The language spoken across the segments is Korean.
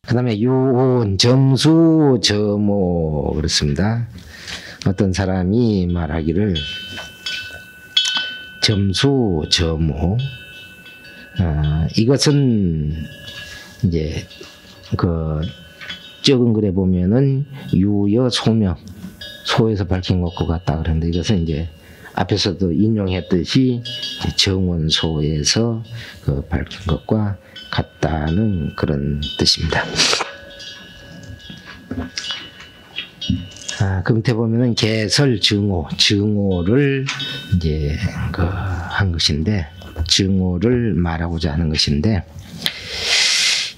그 다음에 유온, 점수, 점오 그렇습니다. 어떤 사람이 말하기를 점수, 점오 이것은 이제 그 적은 글에 보면은 유여 소명 소에서 밝힌 것과 같다 그런데 이것은 이제 앞에서도 인용했듯이 정원소에서 그 밝힌 것과 같다는 그런 뜻입니다. 그 밑에 보면은 개설 증오, 증오를 이제 한 것인데, 증오를 말하고자 하는 것인데,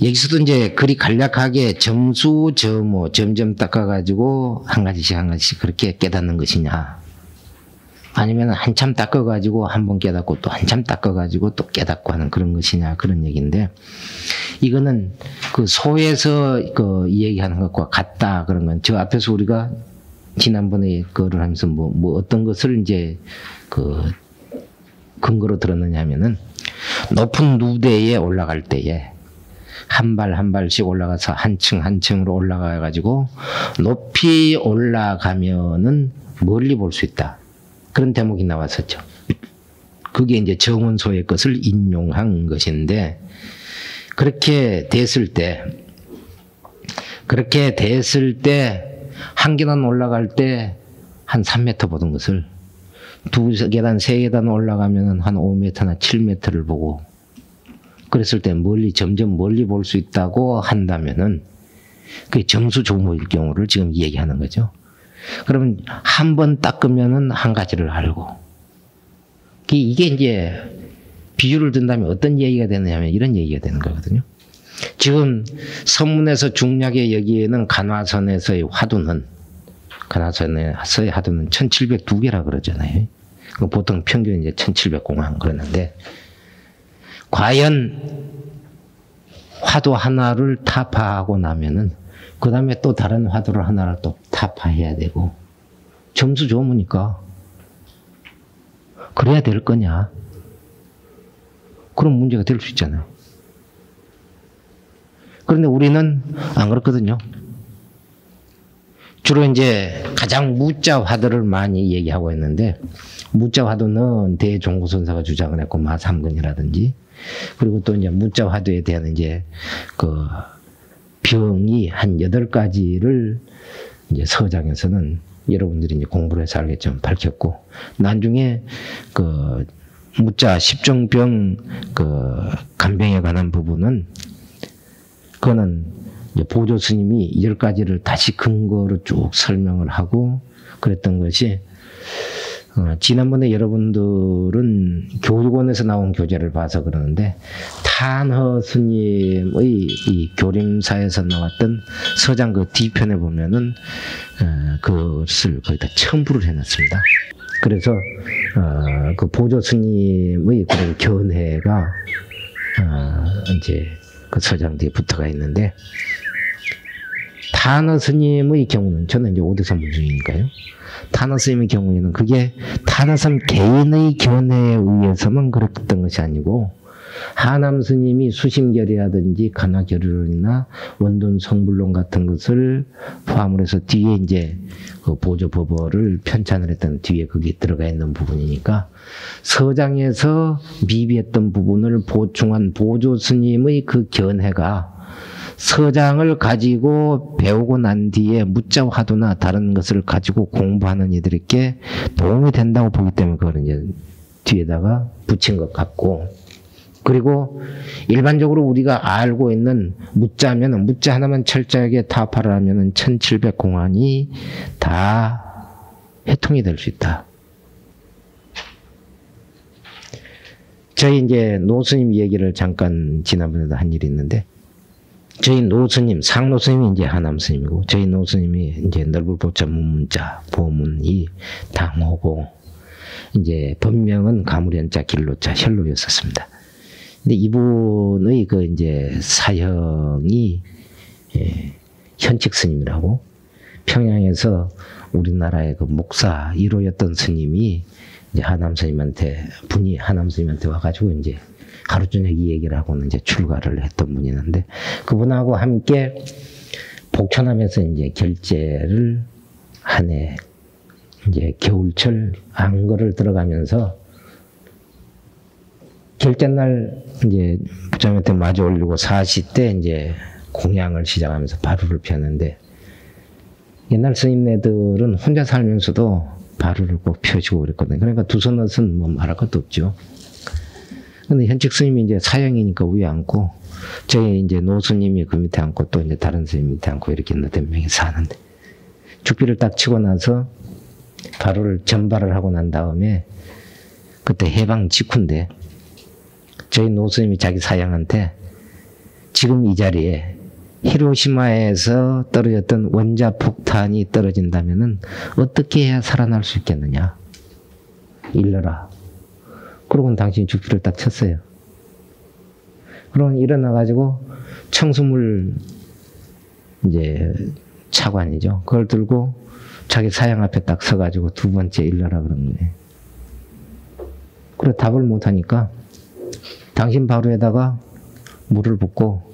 여기서도 이제 그리 간략하게 점수, 점오, 점점 닦아가지고 한 가지씩 그렇게 깨닫는 것이냐. 아니면 한참 닦아가지고 한 번 깨닫고 또 한참 닦아가지고 또 깨닫고 하는 그런 것이냐 그런 얘기인데 이거는 그 소에서 그 얘기하는 것과 같다 그런 건 저 앞에서 우리가 지난번에 그거를 하면서 뭐 어떤 것을 이제 그 근거로 들었느냐 하면은 높은 누대에 올라갈 때에 한 발 한 발씩 올라가서 한 층 한 층으로 올라가 가지고 높이 올라가면은 멀리 볼 수 있다. 그런 대목이 나왔었죠. 그게 이제 정원소의 것을 인용한 것인데 그렇게 됐을 때 한 계단 올라갈 때 한 3m 보던 것을 두 계단, 세 계단 올라가면 한 5m나 7m를 보고 그랬을 때 점점 멀리 볼 수 있다고 한다면은 그게 점수 조모일 경우를 지금 얘기하는 거죠. 그러면 한 번 닦으면은 한 가지를 알고. 이게 이제 비유를 든다면 어떤 얘기가 되느냐면 이런 얘기가 되는 거거든요. 지금 선문에서 중략의 여기에는 간화선에서의 화두는 1702개라 그러잖아요. 보통 평균 이제 1700공항 그러는데 과연 화두 하나를 타파하고 나면은 그 다음에 또 다른 화두를 하나를 또 타파해야 되고 점수 좋으니까 그래야 될 거냐? 그런 문제가 될 수 있잖아요. 그런데 우리는 안 그렇거든요. 주로 이제 가장 무자 화두를 많이 얘기하고 있는데 무자 화두는 대종고선사가 주장을 했고 마삼근이라든지 그리고 또 이제 무자 화두에 대한 이제 그 병이 한 8가지를 이제 서장에서는 여러분들이 이제 공부를 해서 알겠지만 밝혔고 나중에 그 무자 십종병 그 간병에 관한 부분은 그거는 이제 보조 스님이 10가지를 다시 근거로 쭉 설명을 하고 그랬던 것이 지난번에 여러분들은 교육원에서 나온 교재를 봐서 그러는데 탄허 스님의 이 교림사에서 나왔던 서장 그 뒤편에 보면은 그것을 거기다 첨부를 해놨습니다. 그래서 그 보조 스님의 그런 견해가 이제 그 서장 뒤에 붙어가 있는데 탄허 스님의 경우는 저는 이제 오대선 문중이니까요. 탄허 스님의 경우에는 그게 탄허 스님 개인의 견해에 의해서만 그랬던 것이 아니고 하남 스님이 수심결이라든지 간화결이나 원돈 성불론 같은 것을 포함을 해서 뒤에 이제 그 보조법어를 편찬을 했던 뒤에 그게 들어가 있는 부분이니까 서장에서 미비했던 부분을 보충한 보조 스님의 그 견해가 서장을 가지고 배우고 난 뒤에 무자 화두나 다른 것을 가지고 공부하는 이들에게 도움이 된다고 보기 때문에 그걸 이제 뒤에다가 붙인 것 같고 그리고 일반적으로 우리가 알고 있는 무자면은 무자 하나만 철저하게 타파를 하면은 1700공안이 다 해통이 될 수 있다. 저희 이제 노스님 얘기를 잠깐 지난번에도 한 일이 있는데 저희 노스님, 상노스님이 이제 하남스님이고 저희 노스님이 이제 넓을보자 문문자 보문이 당호고 이제 본명은 가무련자 길로자 혈로였었습니다. 근데 이분의 그 이제 사형이 현칙 스님이라고 평양에서 우리나라의 그 목사 1호였던 스님이 이제 하남 스님한테 와가지고 이제 하루 저녁 이 얘기를 하고는 이제 출가를 했던 분이 있는데, 그분하고 함께 복천함에서 이제 결제를 한 해, 이제 겨울철 안거를 들어가면서 결제날 이제 부처님한테 마주 올리고 40대 이제 공양을 시작하면서 바루를 폈는데, 옛날 스님네들은 혼자 살면서도 바루를 꼭 펴주고 그랬거든요. 그러니까 두 손옷은 뭐 말할 것도 없죠. 근데 현직 스님이 이제 사형이니까 위에 앉고, 저희 이제 노스님이 그 밑에 앉고, 또 이제 다른 스님 밑에 앉고, 이렇게 너댓 명이 사는데, 죽비를 딱 치고 나서 바루를 전발을 하고 난 다음에, 그때 해방 직후인데, 저희 노스님이 자기 사형한테 지금 이 자리에 히로시마에서 떨어졌던 원자 폭탄이 떨어진다면은 어떻게 해야 살아날 수 있겠느냐? 일러라. 그러고는 당신이 죽비를 딱 쳤어요. 그러면 일어나가지고 청수물 이제 차관이죠. 그걸 들고 자기 사형 앞에 딱 서가지고 두 번째 일러라 그런 거예요. 그래 답을 못하니까 당신 바로에다가 물을 붓고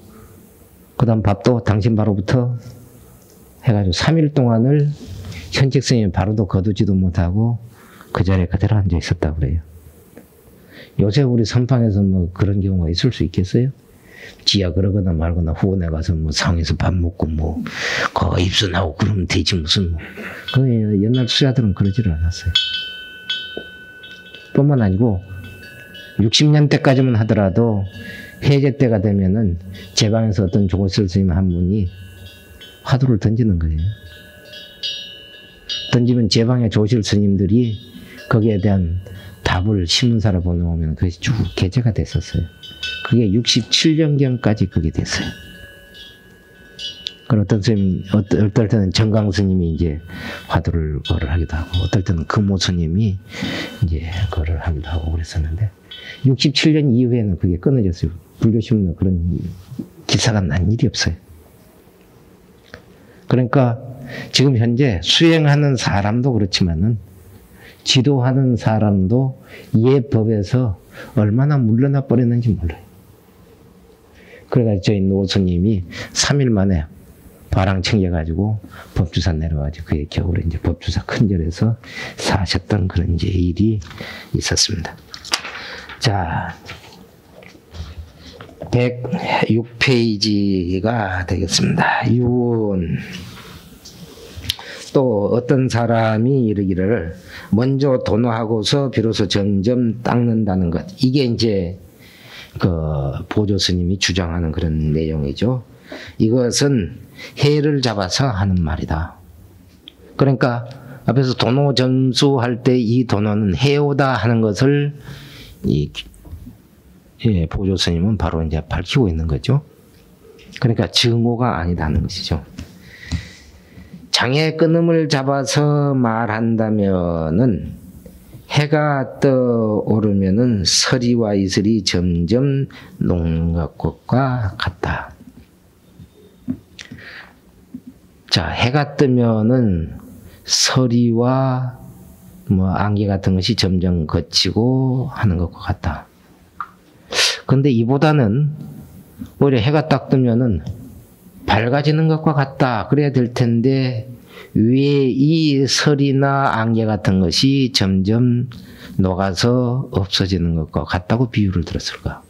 그 다음 밥도 당신 바로부터 해가지고 3일 동안을 현직 스님이 바로도 거두지도 못하고 그 자리에 그대로 앉아 있었다고 그래요. 요새 우리 선방에서 뭐 그런 경우가 있을 수 있겠어요? 지야 그러거나 말거나 후원에 가서 뭐 상에서 밥 먹고 뭐 거 입선하고 그러면 되지 무슨 뭐. 그 옛날 수자들은 그러지를 않았어요. 뿐만 아니고 60년대까지만 하더라도 해제 때가 되면은 제 방에서 어떤 조골설 스님 한 분이 화두를 던지는 거예요. 던지면 제 방에 조실 스님들이 거기에 대한 답을 신문사로 보내오면 그것이 쭉 게재가 됐었어요. 그게 67년경까지 그게 됐어요. 그럼 어떤 스님, 어떨 때는 정강 스님이 이제 화두를 거를 하기도 하고, 어떨 때는 금호 스님이 이제 거를 하기도 하고 그랬었는데, 67년 이후에는 그게 끊어졌어요. 불교신문에 그런 기사가 난 일이 없어요. 그러니까 지금 현재 수행하는 사람도 그렇지만은 지도하는 사람도 이 법에서 얼마나 물러나 버렸는지 몰라요. 그래가지고 저희 노스님이 3일 만에 바랑 챙겨가지고 법주사 내려와가지고 그의 겨울에 이제 법주사 큰절에서 사셨던 그런 이제 일이 있었습니다. 자, 106페이지가 되겠습니다. 유언. 또 어떤 사람이 이르기를 먼저 도노하고서 비로소 점점 닦는다는 것. 이게 이제 그 보조 스님이 주장하는 그런 내용이죠. 이것은 해를 잡아서 하는 말이다. 그러니까 앞에서 도노 점수할 때 이 도노는 해오다 하는 것을 이 보조 스님은 바로 이제 밝히고 있는 거죠. 그러니까 증오가 아니다는 것이죠. 장의 끊음을 잡아서 말한다면은 해가 떠오르면은 서리와 이슬이 점점 녹는 것과 같다. 자, 해가 뜨면은 서리와 뭐 안개 같은 것이 점점 걷히고 하는 것과 같다. 근데 이보다는 오히려 해가 딱 뜨면은 밝아지는 것과 같다. 그래야 될 텐데 왜 이 설이나 안개 같은 것이 점점 녹아서 없어지는 것과 같다고 비유를 들었을까?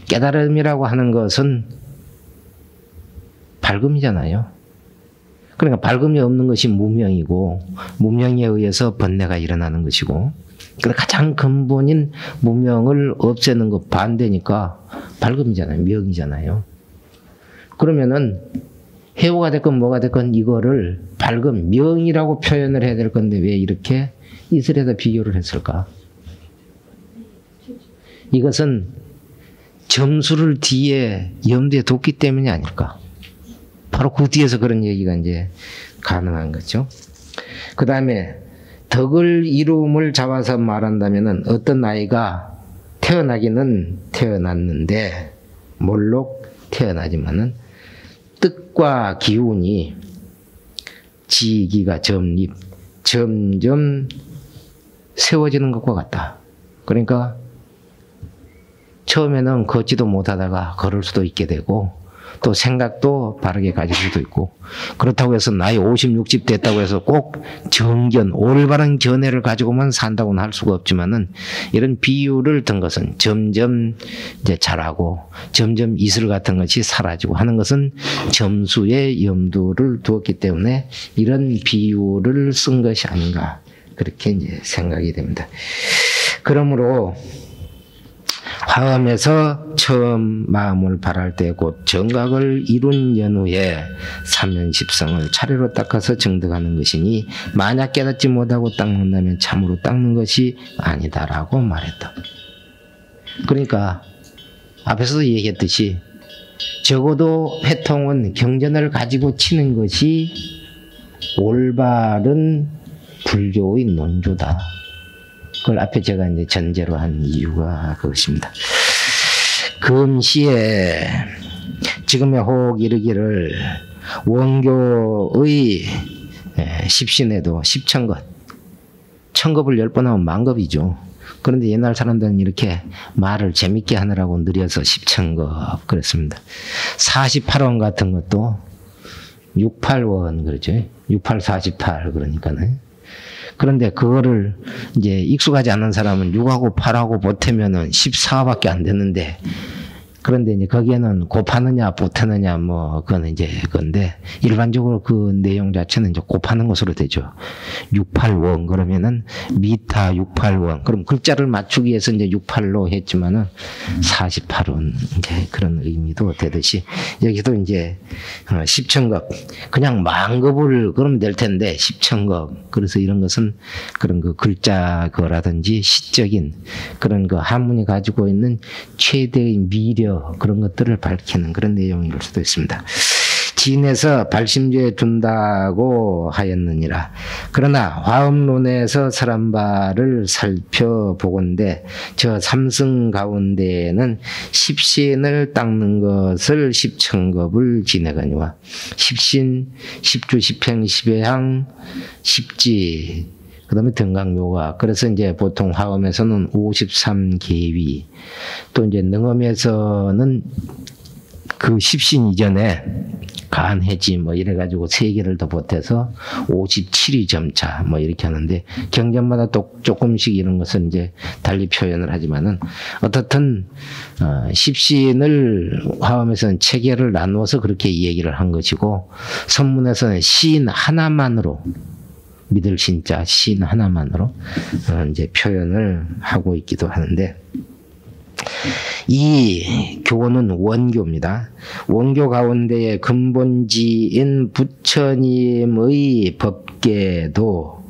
깨달음이라고 하는 것은 밝음이잖아요. 그러니까 밝음이 없는 것이 무명이고 무명에 의해서 번뇌가 일어나는 것이고 가장 근본인 무명을 없애는 것 반대니까 밝음이잖아요. 명이잖아요. 그러면은 해오가 됐건 뭐가 됐건 이거를 밝음, 명이라고 표현을 해야 될 건데 왜 이렇게 이슬에다 비교를 했을까? 이것은 점수를 뒤에 염두에 뒀기 때문이 아닐까? 바로 그 뒤에서 그런 얘기가 이제 가능한 거죠. 그 다음에 덕을 이루음을 잡아서 말한다면은 어떤 아이가 태어나기는 태어났는데 몰록 태어나지만은 뜻과 기운이 지기가 점점 세워지는 것과 같다. 그러니까 처음에는 걷지도 못하다가 걸을 수도 있게 되고 또 생각도 바르게 가질 수도 있고 그렇다고 해서 나이 50, 60 됐다고 해서 꼭 정견, 올바른 견해를 가지고만 산다고는 할 수가 없지만은 이런 비유를 든 것은 점점 이제 자라고 점점 이슬 같은 것이 사라지고 하는 것은 점수에 염두를 두었기 때문에 이런 비유를 쓴 것이 아닌가 그렇게 이제 생각이 됩니다. 그러므로 화엄에서 처음 마음을 발할 때 곧 정각을 이룬 연후에 삼연십성을 차례로 닦아서 정득하는 것이니 만약 깨닫지 못하고 닦는다면 참으로 닦는 것이 아니다라고 말했다. 그러니까 앞에서도 얘기했듯이 적어도 회통은 경전을 가지고 치는 것이 올바른 불교의 논조다. 그걸 앞에 제가 이제 전제로 한 이유가 그것입니다. 금시에 지금의 혹 이르기를 원교의 십신에도 십천겁, 천겁을 10번 하면 만겁이죠. 그런데 옛날 사람들은 이렇게 말을 재밌게 하느라고 느려서 십천겁 그랬습니다. 48원 같은 것도 68원 그러죠. 68, 48 그러니까는. 그런데 그거를 이제 익숙하지 않은 사람은 6하고 8하고 보태면은 14밖에 안 되는데 그런데 이제 거기에는 곱하느냐 보태느냐 뭐 그건 이제 건데 일반적으로 그 내용 자체는 이제 곱하는 것으로 되죠. 68원 그러면은 미타 68원 그럼 글자를 맞추기 위해서 이제 68로 했지만은 48원 이제 그런 의미도 되듯이 여기도 이제 10천겁 그냥 만겁을 그러면 될 텐데 10천겁 그래서 이런 것은 그런 그 글자 거라든지 시적인 그런 그 한문이 가지고 있는 최대의 미력 그런 것들을 밝히는 그런 내용일 수도 있습니다. 진에서 발심주에 둔다고 하였느니라. 그러나 화엄론에서 설한 바를 살펴보건대 저 삼승 가운데에는 십신을 닦는 것을 십천겁을 지내거니와 십신, 십주, 십행, 십회향, 십지 그 다음에 등강묘가 그래서 이제 보통 화엄에서는 53계위 또 이제 능엄에서는 그 십신 이전에 간해지 뭐 이래가지고 3개를 더 보태서 57위 점차 뭐 이렇게 하는데 경전마다 또 조금씩 이런 것은 이제 달리 표현을 하지만은 어떻든 십신을 화엄에서는 체계를 나누어서 그렇게 얘기를 한 것이고 선문에서는 신 하나만으로 믿을 신자 신 하나만으로 이제 표현을 하고 있기도 하는데 이 교는 원교입니다. 원교 가운데의 근본지인 부처님의 법계도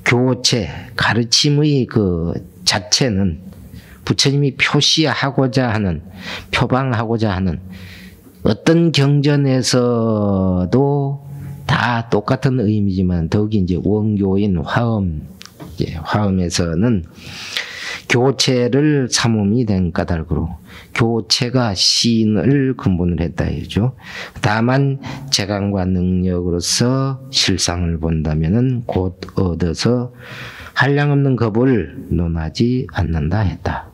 교체 가르침의 그 자체는 부처님이 표시하고자 하는 표방하고자 하는 어떤 경전에서도 다 똑같은 의미지만 더욱이 이제 원교인 화엄, 화엄에서는 교체를 삼음이 된 까닭으로 교체가 신을 근본으로 했다 해죠. 다만 재간과 능력으로서 실상을 본다면은 곧 얻어서 한량없는 겁을 논하지 않는다 했다.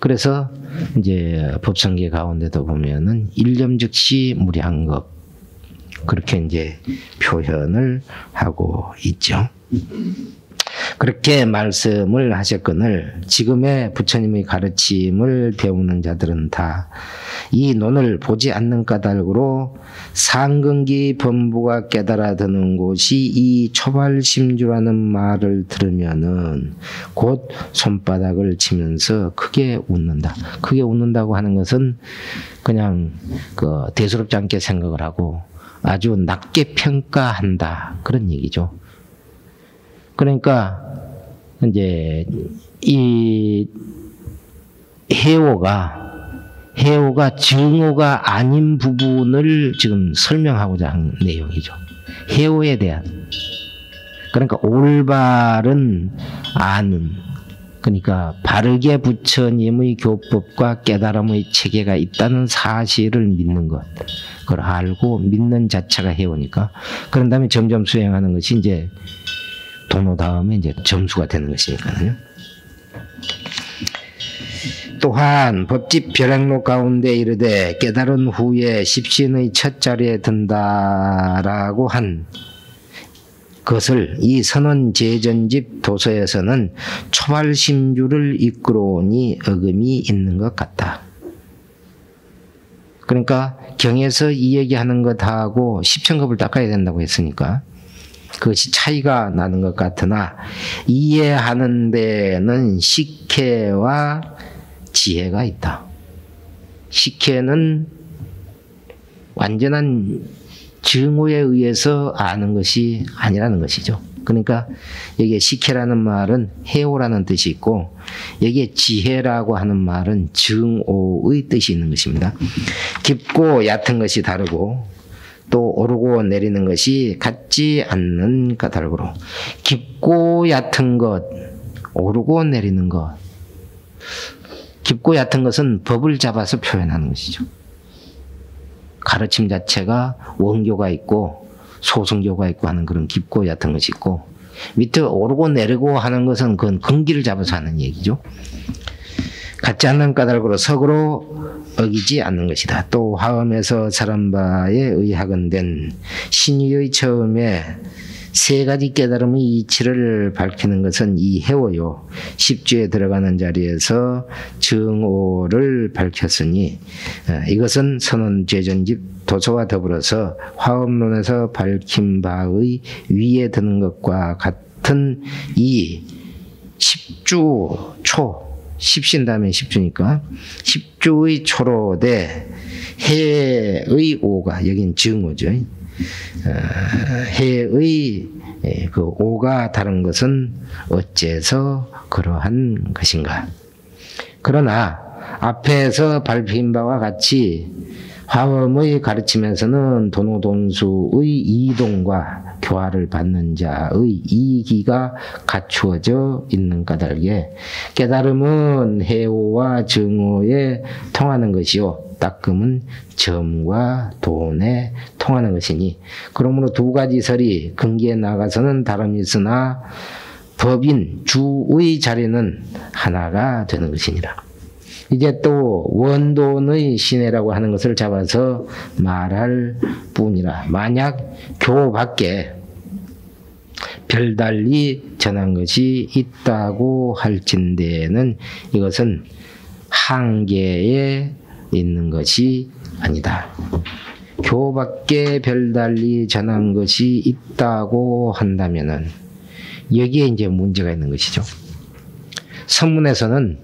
그래서 이제 법성계 가운데도 보면은 일념즉시 무량겁 그렇게 이제 표현을 하고 있죠. 그렇게 말씀을 하셨거늘 지금의 부처님의 가르침을 배우는 자들은 다 이 논을 보지 않는 까닭으로 상근기 범부가 깨달아드는 곳이 이 초발심주라는 말을 들으면은 곧 손바닥을 치면서 크게 웃는다. 크게 웃는다고 하는 것은 그냥 그 대수롭지 않게 생각을 하고 아주 낮게 평가한다. 그런 얘기죠. 그러니까 이제 이 해오가 증오가 아닌 부분을 지금 설명하고자 하는 내용이죠. 해오에 대한 그러니까 올바른 아는 그러니까 바르게 부처님의 교법과 깨달음의 체계가 있다는 사실을 믿는 것 그걸 알고 믿는 자체가 해오니까 그런 다음에 점점 수행하는 것이 이제 도노 다음에 이제 점수가 되는 것이니까요. 또한 법집 벼랑록 가운데 이르되 깨달은 후에 십신의 첫 자리에 든다라고 한 그것을 이 선언제전집 도서에서는 초발심주를 이끌어오니 어금이 있는 것 같다. 그러니까 경에서 이 얘기하는 것하고 십천겁을 닦아야 된다고 했으니까 그것이 차이가 나는 것 같으나 이해하는 데는 식혜와 지혜가 있다. 식혜는 완전한 증오에 의해서 아는 것이 아니라는 것이죠. 그러니까 여기에 식혜라는 말은 해오라는 뜻이 있고 여기에 지혜라고 하는 말은 증오의 뜻이 있는 것입니다. 깊고 얕은 것이 다르고 또 오르고 내리는 것이 같지 않는 까닭으로 깊고 얕은 것, 오르고 내리는 것. 깊고 얕은 것은 법을 잡아서 표현하는 것이죠. 가르침 자체가 원교가 있고 소승교가 있고 하는 그런 깊고 얕은 것이 있고 밑에 오르고 내리고 하는 것은 그건 근기를 잡아서 하는 얘기죠. 같지 않는 까닭으로 서로 어기지 않는 것이다. 또 화엄에서 사람 바에 의하건된 신의의 처음에 세 가지 깨달음의 이치를 밝히는 것은 이 해오요. 십주에 들어가는 자리에서 증오를 밝혔으니 이것은 선언제전집 도서와 더불어서 화엄론에서 밝힌 바의 위에 드는 것과 같은 이 십주 초, 십신 다음에 십주니까 십주의 초로되 해의 오가 여긴 증오죠. 해의 그 오가 다른 것은 어째서 그러한 것인가? 그러나 앞에서 밝힌 바와 같이 화엄의 가르침에서는 도노돈수의 이동과 교화를 받는 자의 이기가 갖추어져 있는 까닭에 깨달음은 해오와 증오에 통하는 것이요 닦음은 점과 돈에 통하는 것이니 그러므로 두 가지 설이 근기에 나가서는 다름이 있으나 법인 주의 자리는 하나가 되는 것이니라. 이제 또 원돈의 신해라고 하는 것을 잡아서 말할 뿐이라. 만약 교 밖에 별달리 전한 것이 있다고 할진대는 이것은 한계에 있는 것이 아니다. 교 밖에 별달리 전한 것이 있다고 한다면은 여기에 이제 문제가 있는 것이죠. 선문에서는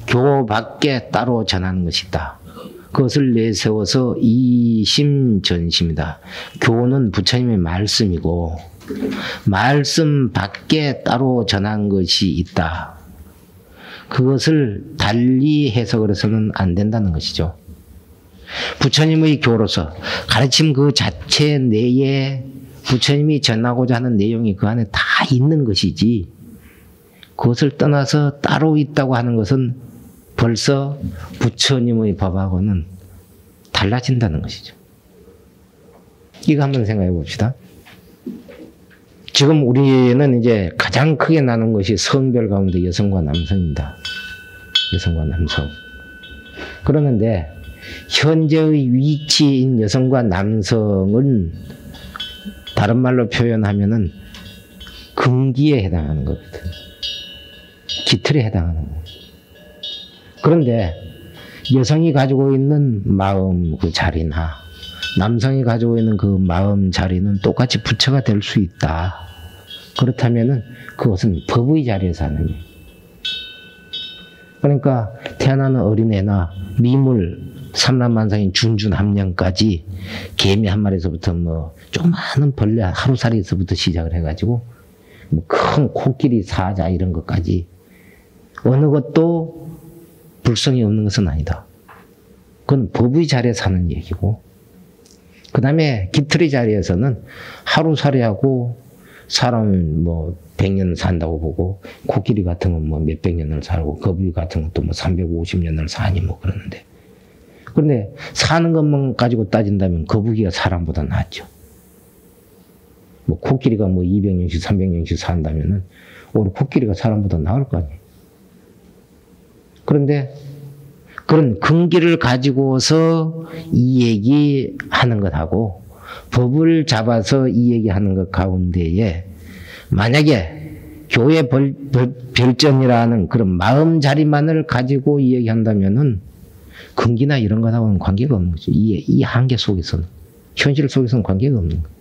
교 밖에 따로 전하는 것이 있다. 그것을 내세워서 이심전심이다. 교는 부처님의 말씀이고 말씀 밖에 따로 전한 것이 있다. 그것을 달리 해석을 해서는 안 된다는 것이죠. 부처님의 교로서 가르침 그 자체 내에 부처님이 전하고자 하는 내용이 그 안에 다 있는 것이지 그것을 떠나서 따로 있다고 하는 것은 벌써 부처님의 법하고는 달라진다는 것이죠. 이거 한번 생각해 봅시다. 지금 우리는 이제 가장 크게 나눈 것이 성별 가운데 여성과 남성입니다. 여성과 남성. 그러는데 현재의 위치인 여성과 남성은 다른 말로 표현하면은 근기에 해당하는 거거든. 기틀에 해당하는 거예요. 그런데 여성이 가지고 있는 마음 그 자리나 남성이 가지고 있는 그 마음 자리는 똑같이 부처가 될 수 있다. 그렇다면은 그것은 법의 자리에서 하는 거예요. 그러니까 태어나는 어린애나 미물 삼란만상인 준준함령까지 개미 한 마리에서부터 뭐 조그마한 벌레 하루살이에서부터 시작을 해가지고 뭐 큰 코끼리 사자 이런 것까지 어느 것도 불성이 없는 것은 아니다. 그건 법의 자리에서 하는 얘기고 그 다음에 기틀의 자리에서는 하루살이하고 사람은 뭐 100년 산다고 보고 코끼리 같은 건 뭐 몇백 년을 살고 거북이 같은 것도 뭐 350년을 사니 뭐 그러는데 그런데 사는 것만 가지고 따진다면 거북이가 사람보다 낫죠. 뭐 코끼리가 뭐 200년씩 300년씩 산다면은 오히려 코끼리가 사람보다 나을 거 아니에요. 그런데 그런 근기를 가지고서 이 얘기하는 것하고 법을 잡아서 이 얘기하는 것 가운데에 만약에 교회 별전이라는 그런 마음자리만을 가지고 이 얘기한다면은 근기나 이런 것하고는 관계가 없는 거죠. 이 한계 속에서는. 현실 속에서는 관계가 없는 거예요.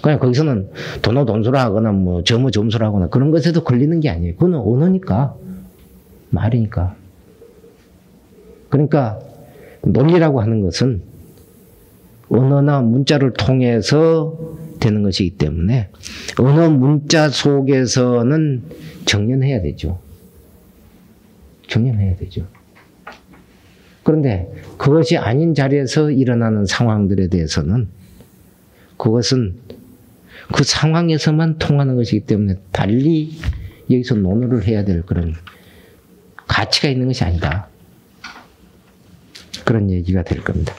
그냥 거기서는 돈수라 하거나 뭐 점수라 하거나 그런 것에도 걸리는 게 아니에요. 그건 언어니까. 말이니까. 그러니까 논리라고 하는 것은 언어나 문자를 통해서 되는 것이기 때문에 언어 문자 속에서는 정연해야 되죠. 정연해야 되죠. 그런데 그것이 아닌 자리에서 일어나는 상황들에 대해서는 그것은 그 상황에서만 통하는 것이기 때문에 달리 여기서 논의를 해야 될 그런 가치가 있는 것이 아니다. 그런 얘기가 될 겁니다.